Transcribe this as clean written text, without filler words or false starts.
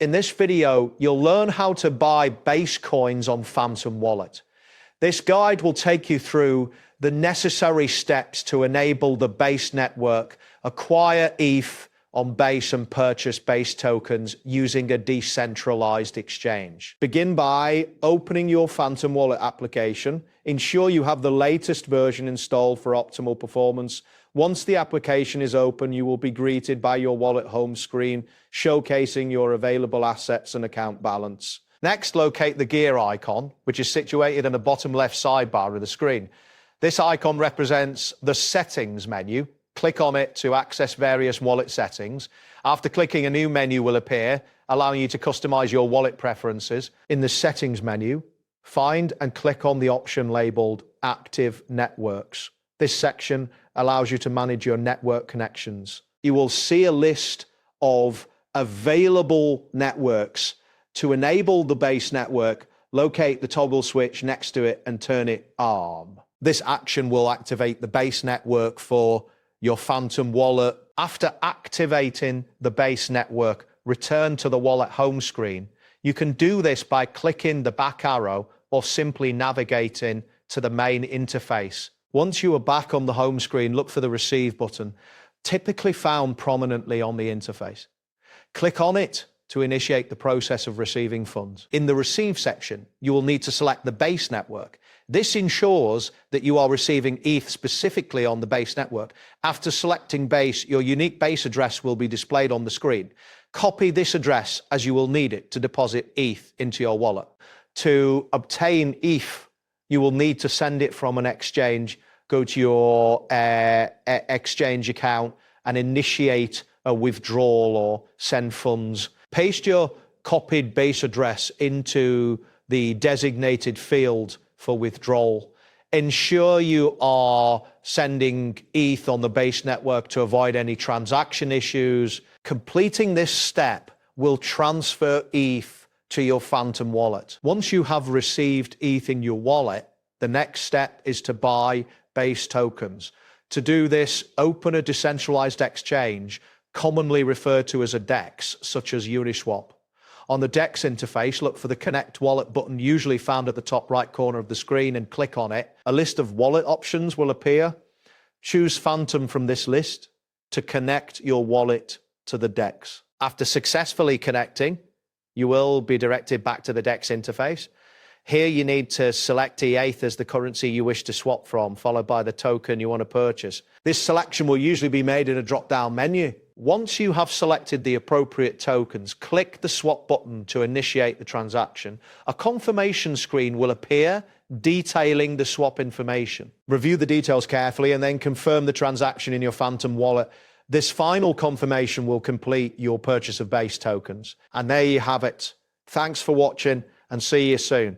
In this video, you'll learn how to buy Base coins on Phantom Wallet. This guide will take you through the necessary steps to enable the Base network, acquire ETH on Base and purchase Base tokens using a decentralized exchange. Begin by opening your Phantom Wallet application. Ensure you have the latest version installed for optimal performance. Once the application is open, you will be greeted by your wallet home screen, showcasing your available assets and account balance. Next, locate the gear icon, which is situated in the bottom left sidebar of the screen. This icon represents the settings menu. Click on it to access various wallet settings. After clicking, a new menu will appear, allowing you to customize your wallet preferences. In the settings menu, find and click on the option labeled Active Networks. This section allows you to manage your network connections. You will see a list of available networks. To enable the Base network, locate the toggle switch next to it and turn it on. This action will activate the Base network for your Phantom Wallet. After activating the Base network, return to the wallet home screen. You can do this by clicking the back arrow or simply navigating to the main interface. Once you are back on the home screen, look for the Receive button, typically found prominently on the interface. Click on it to initiate the process of receiving funds. In the Receive section, you will need to select the Base network. This ensures that you are receiving ETH specifically on the Base network. After selecting Base, your unique Base address will be displayed on the screen. Copy this address as you will need it to deposit ETH into your wallet. To obtain ETH, you will need to send it from an exchange. Go to your exchange account and initiate a withdrawal or send funds. Paste your copied Base address into the designated field for withdrawal. Ensure you are sending ETH on the Base network to avoid any transaction issues. Completing this step will transfer ETH to your Phantom Wallet. Once you have received ETH in your wallet, the next step is to buy Base tokens. To do this, open a decentralized exchange, commonly referred to as a DEX, such as Uniswap. On the DEX interface, look for the Connect Wallet button, usually found at the top right corner of the screen, and click on it. A list of wallet options will appear. Choose Phantom from this list to connect your wallet to the DEX. After successfully connecting, you will be directed back to the DEX interface. Here you need to select ETH as the currency you wish to swap from, followed by the token you want to purchase. This selection will usually be made in a drop-down menu. Once you have selected the appropriate tokens, click the swap button to initiate the transaction. A confirmation screen will appear detailing the swap information. Review the details carefully and then confirm the transaction in your Phantom Wallet. This final confirmation will complete your purchase of Base tokens. And there you have it. Thanks for watching and see you soon.